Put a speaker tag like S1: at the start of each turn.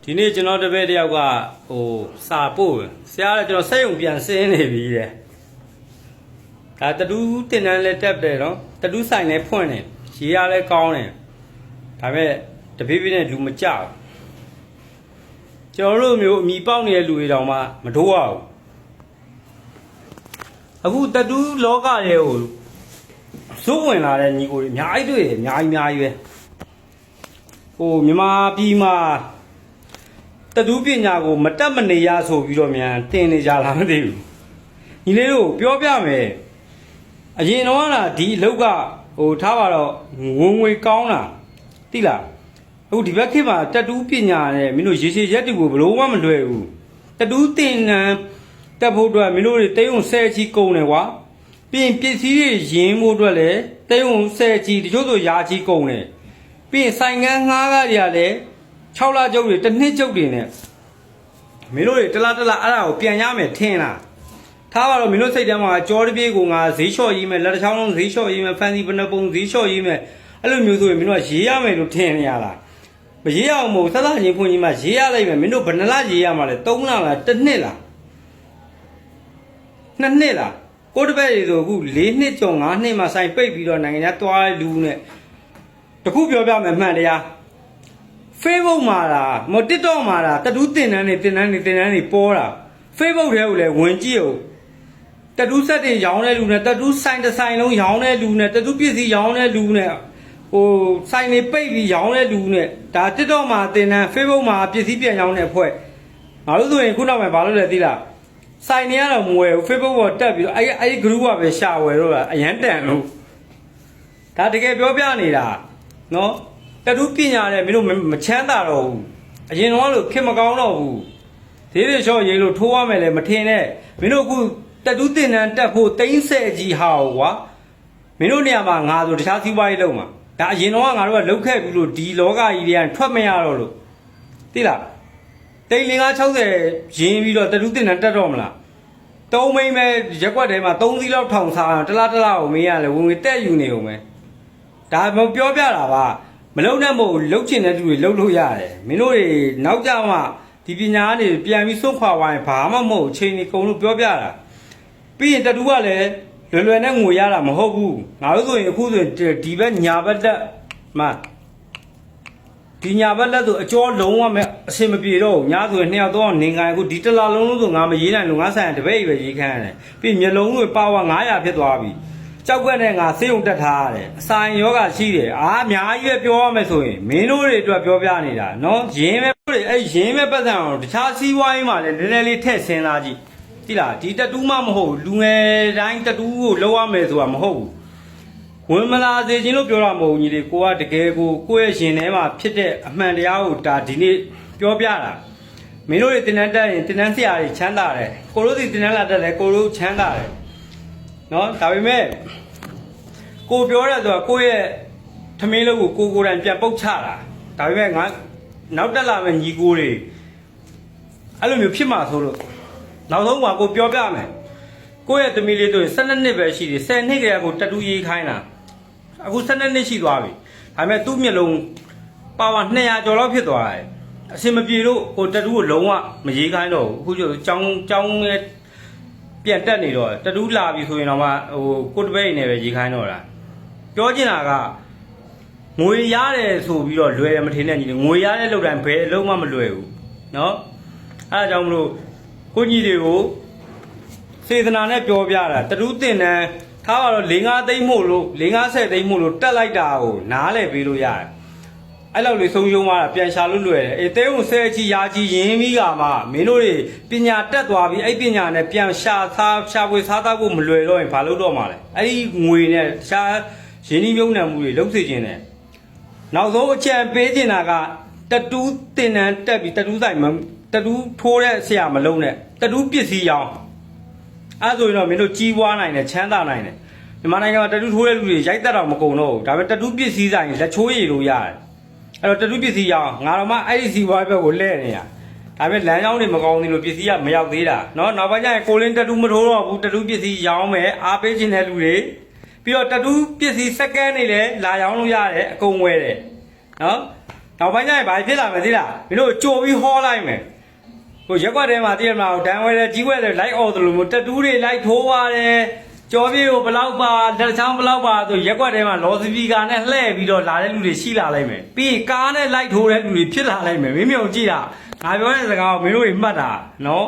S1: ဒီနေ့ကျွန်တော်တပည့်တယောက်ကစာပို့ဆရာကကျွန်တော်စက်ရုံပြန်ဆင်းနေပြီတဲ့ဒါတတူးတင်တန်းလဲတက်တယ်နော်တတူးဆိုင်လဲဖွင့်တယ်ရေရလဲကောင်းတယ်ဒါပေမဲ့တပြေးပြေးနဲ့လူမကြောက်ကျွန်တော်တို့မျိုးအမိပေါက်နေတဲ့လူတွေတောင်မှမထိုးရဘူးအခုတတူးလောကတွေကိုစိုးဝင်လာတဲ့ညီကိုတွေအများကြီးတွေ့တယ်အများကြီးပဲမြန်မာပြည်မှာတတူးပညာကိုမတက်မနေရဆိုပြီးတော့မြန်တင်နေကြလားမသိဘူးညီလေးတို့ပြောပြမယ်အရင်တော့ကဒီအလောက်ကထားပါတော့ငွေကောင်းတာသိလားအခုဒီဘက်ခေတ်မှာတတူးပညာနဲ့မင်းတို့ရေရှည်ရက်တူကိုဘလို့မှမလွယ်ဘူးတတူးတင်နန်းတက်ဖို့အတွက်မင်းတို့တွေတိတ်ုံဆဲချီကုန်တယ်ကွာပြီးရင်ပစ္စည်းတွေရင်းဖို့အတွက်လည်းတိတ်ုံဆဲချီတချို့ဆိုရာချီကုန်တယ်ပြီးရင်ဆိုင်ကန်းငှားကားတွေကလည်း6လကျုပ်တွေတစ်နှစ်ကျုပ်တွေနဲ့မင်းတို့တွေတလားအဲ့ဒါကိုပြန်ရမယ်ထင်လားထားပါတော့မင်းတို့စိတ်ထဲမှာကြောတပြေးကိုငါဈေးလျှော့ရေးမယ်လက်တစ်ချောင်းလုံးဈေးလျှော့ရေးမယ်ဖန်စီပနပုံဈေးလျှော့ရေးမယ်အဲ့လိုမျိုးဆိုရင်မင်းတို့ကရေးရမယ်လို့ထင်နေရလားမရေးရအောင်မဟုတ်သသားချင်းဖွင့်ကြီးမှရေးရလိုက်မယ်မင်းတို့ဘယ်နှလရေးရမှာလဲ3လလား1နှစ်လား2နှစ်လားကိုတပည့်တွေဆိုအခု4နှစ်ကျော်5နှစ်မှဆိုင်ပိတ်ပြီးတော့နိုင်ငံခြားသွားလူနဲ့တခုပြောပြမယ်မှန်တရားFacebook မှာလားမ TikTok မှာလားတတူးတင်တန်းတွေပေါ်တာ Facebook ထဲကိုလည်းဝင်ကြည့်အောင်တတူးဆက်တွေရောင်းတဲ့လူနဲ့တတူးဆိုင်တစ်ဆိုင်လုံးရောင်းတဲ့လူနဲ့တတူးပစ္စည်းရောင်းတဲ့လူနဲ့ဆိုင်တွေပိတ်ပြီးရောင်းတဲ့လူနဲ့ဒါ TikTok မှာတင်တန်း Facebook မှာပစ္စည်းပြန်ရောင်းတဲ့အဖွဲ့ငါတို့ဆိုရင်ခုနောက်ပိုင်းဘာလို့လဲသိလားဆိုင်တွေကတော့မဝယ်ဘူး Facebook ပေါ်တက်ပြီးတော့အဲ့ဒီ group ကပဲရှာဝယ်တော့တာအရန်တန်လို့ဒါတကယ်ပြောပြနေတာနော်တတူးပညာနဲ့မင်းတို့မချမ်းသာတော့ဘူးအရင်တော့လို့ခင်မကောင်းတော့ဘူးဈေးတွေလျှော့ရေးလို့ထိုးရမယ်လေမထင်နဲ့မင်းတို့အခုတတူးတင်တန်းတက်ဖို့30ကြီးဟာကွာမင်းတို့နေရာမှာငါဆိုတခြားစီးပွားရေးလုပ်မှာဒါအရင်တော့ငါတို့ကလုတ်ခဲ့ပြီးလို့ဒီလောကကြီးတွေကထွက်မရတော့လို့သိလား360ရင်းပြီးတော့တတူးတင်တန်းတက်တော့မလား3မိန်းပဲရက်ွက်ထဲမှာ3စီးလောက်ထောင်စားတလားကိုမင်းရလေဝင်ဝင်တက်ယူနေုံပဲဒါမပြောပြတာပါမလုံနဲ့မို့လှုပ်ချင်တဲ့သူတွေလှုပ်လို့ရတယ်မင်းတို့တွေနောက်ကြမှဒီပညာကနေပြန်ပြီးစွန့်ခွာသွားရင်ဘာမှမဟုတ်အချိန်ကြီးကုန်လို့ပြောပြတာပြီးရင်တတူးကလည်းလွယ်နဲ့ငွေရတာမဟုတ်ဘူးငါတို့ဆိုရင်အခုဆိုရင်ဒီဘက်ညာဘက်တက်မှဒီညာဘက်လက်ဆိုအကျော်လုံးဝမဲ့အစင်မပြေတော့ဘူးညာဆိုရင်2ယောက်3ယောက်နေခိုင်းအခုဒီတလားလုံးဆိုငါမရေးနိုင်လို့ငါဆိုင်တပည့်ပဲရေးခိုင်းရတယ်ပြီးမျက်လုံးတွေပါဝါ900ဖြစ်သွားပြီကြောက်ကွက်နဲ့ငါစေးုံတက်ထားရတယ်အဆိုင်ယောဂရှိတယ်အများကြီးပဲပြောရမယ်ဆိုရင်မင်းတို့တွေအတွက်ပြောပြနေတာနော်ရင်းပဲအဲ့ရင်းပဲပတ်စံအောင်တခြားစီးပွားရေးမှာလည်းနည်းနည်းလေးထည့်ဆင်းလာကြည့်သိလားဒီတတူးမှမဟုတ်လူငယ်တိုင်းတတူးကိုလောက်ရမယ်ဆိုတာမဟုတ်ဘူးဝင်မလာစေခြင်းလို့ပြောတာမဟုတ်ဘူးညီလေးကိုကတကယ်ကိုယ့်ရဲ့ရှင်ထဲမှာဖြစ်တဲ့အမှန်တရားကိုဒါဒီနေ့ပြောပြတာမင်းတို့တွေတင်တန်းတက်ရင်တင်တန်းဆရာတွေချမ်းသာတယ်ကိုတို့စီတင်တန်းလာတက်တယ်ကိုတို့ချမ်းသာတယ်နော်ဒါပေမဲ့ကိုပြောရဆိုတာကိုယ့်ရဲ့ထမင်းလုံးကိုကိုယ်တိုင်ပြန်ပုတ်ချတာဒါပေမဲ့ငါနောက်တက်လာမယ့်ညီကိုတွေအဲ့လိုမျိုးဖြစ်မှာဆိုလို့နောက်ဆုံးကကိုပြောပြမယ်ကိုယ့်ရဲ့သမီးလေးတို့12နှစ်ပဲရှိတယ်10နှစ်ကလေးကိုတတူးရေးခိုင်းတာအခု12နှစ်ရှိသွားပြီဒါပေမဲ့သူ့မျက်လုံးပါဝါ200ကျော်လောက်ဖြစ်သွားတယ်အစင်မပြေလို့ကိုတတူးကိုလုံးဝမရေးခိုင်းတော့ဘူးအခုကျကျောင်းရဲ့ပြန်တက်နေတော့တတူးလာပြီဆိုရင်တော့မှကိုတပည့်နေပဲရေးခိုင်းတော့တာပြောချင်တာကငွေရတယ်ဆိုပြီးတော့လွယ်တယ်မထင်နဲ့ညီလေးငွေရတဲ့လောက်တိုင်းဘယ်အလုံးမှမလွယ်ဘူးနော်အဲဒါကြောင့်မလို့ကိုကြီးတွေကိုစေတနာနဲ့ပြောပြတာတတူးတင်တန်းထားပါတော့4-5သိန်းမို့လို့4-50သိန်းမို့လို့တက်လိုက်တာကိုနားလဲပေးလို့ရတယ်အဲ့လောက်လေးဆုံးရှုံးသွားတာပြန်ရှာလို့လွယ်တယ်အေးတဲုံဆဲချီရာချီရင်းပြီးကမှမင်းတို့တွေပညာတက်သွားပြီးအဲ့ပညာနဲ့ပြန်ရှာဖွေစားသားဖို့မလွယ်တော့ရင်ဘာလုပ်တော့မှာလဲအဲ့ဒီငွေနဲ့ရှားရင်းနှီးမြုပ်နှံမှုတွေလုပ်စေခြင်းနဲ့နောက်ဆုံးအကြံပေးချင်တာကတတူးတင်တန်းတက်ပြီးတတူးဆိုင်မှာတတူးထိုးတဲ့ဆရာမလုံးနဲ့တတူးပစ္စည်းရောင်းအဲ့ဆိုရင်တော့မင်းတို့ကြီးပွားနိုင်တယ်ချမ်းသာနိုင်တယ်မြန်မာနိုင်ငံမှာတတူးထိုးတဲ့လူတွေရိုက်တက်တော့မကုန်တော့ဘူးဒါပေမဲ့တတူးပစ္စည်းဆိုင်လက်ချိုးရည်လို့ရတယ်အဲ့တော့တတူးပစ္စည်းရောင်းငါတော့မှအဲ့ဒီစီပွားဘက်ကိုလဲနေရဒါပေမဲ့လမ်းကြောင်းတွေမကောင်းသေးလို့ပစ္စည်းကမရောက်သေးတာเนาะနောက်ပိုင်းကျရင်ကိုလင်းတတူးမထိုးတော့ဘူးတတူးပစ္စည်းရောင်းမယ်အားပေးခြင်းတဲ့လူတွေပြီးတော့တတူးပစ္စည်းစက္ကန့်နေလဲလာရောင်းလို့ရတယ်အကုန်ဝယ်တယ်เนาะ နောက်ပိုင်းကျရင်ဘာဖြစ်လာမလဲသိလားမင်းတို့ကြိုပြီးဟောလိုက်မယ်ဟိုရက်ွက်ထဲမှာတည်ရမှာဒန်ဝဲတယ်ကြီးဝဲတယ်လိုက်အော်တယ်လို့မျိုးတက်တူးတွေလိုက်ထိုးပါတယ်ကြော်ပြေကိုဘလောက်ပါလက်ချောင်းဘလောက်ပါဆိုရက်ွက်ထဲမှာလော်စပီကာနဲ့လှည့်ပြီးတော့လာတဲ့လူတွေရှိလာလိုက်မယ်ပြီးကားနဲ့လိုက်ထိုးတဲ့လူတွေဖြစ်လာလိုက်မယ်မင်းမျိုးကြည့်တာငါပြောတဲ့စကားကိုမင်းတို့တွေမှတ်တာနော်